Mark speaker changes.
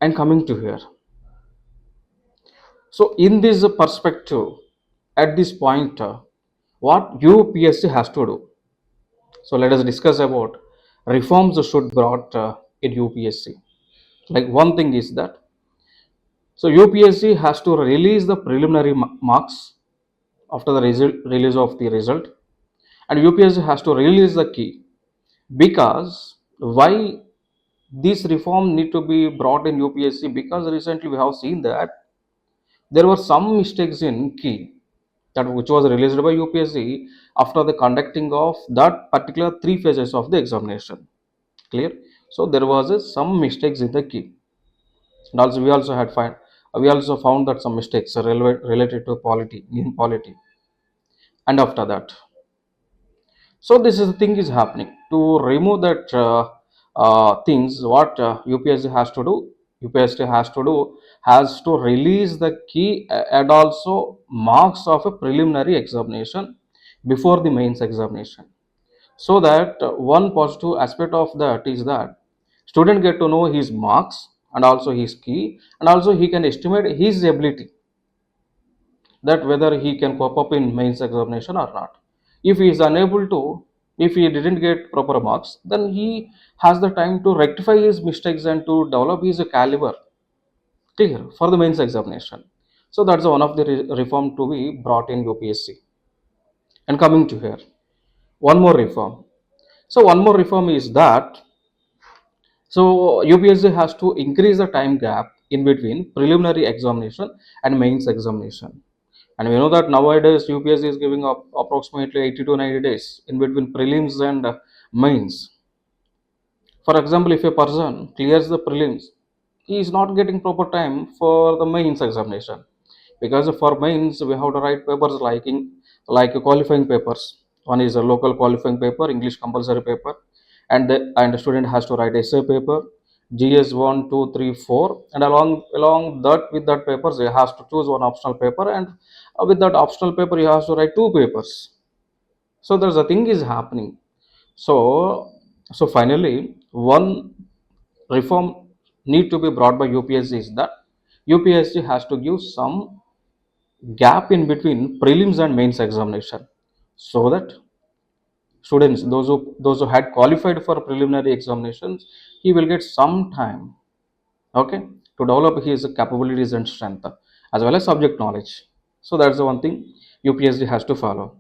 Speaker 1: And coming to here, so in this perspective, at this point, what UPSC has to do. So let us discuss about reforms should brought in UPSC. Like one thing is that, so UPSC has to release the preliminary marks after the release of the result, and UPSC has to release the key. Because why this reform need to be brought in UPSC? Because recently we have seen that there were some mistakes in key that which was released by UPSC after the conducting of that particular three phases of the examination. Clear? So there was some mistakes in the key, and also we also found that some mistakes are related to polity in polity. And after that, so this is the thing is happening to remove that things. What UPSC has to do? UPSC has to release the key and also marks of a preliminary examination before the mains examination. So that one positive aspect of that is that student get to know his marks and also his key, and also he can estimate his ability, that whether he can cope up in mains examination or not. If he is unable to, if he didn't get proper marks, then he has the time to rectify his mistakes and to develop his caliber clear for the mains examination. So that's one of the reform to be brought in UPSC. And coming to here, one more reform. So one more reform is that, so UPSC has to increase the time gap in between preliminary examination and mains examination. And we know that nowadays UPSC is giving up approximately 80 to 90 days in between prelims and mains. For example, if a person clears the prelims, he is not getting proper time for the mains examination, because for mains we have to write papers like qualifying papers. One is a local qualifying paper, English compulsory paper, and the student has to write essay paper, GS 1, 2, 3, 4, and along that with that papers he has to choose one optional paper, and with that optional paper he has to write two papers. So there's a thing is happening. So finally, one reform need to be brought by UPSC is that UPSC has to give some gap in between prelims and mains examination, so that students, those who had qualified for preliminary examinations, he will get some time, okay, to develop his capabilities and strength as well as subject knowledge. So that's the one thing UPSC has to follow.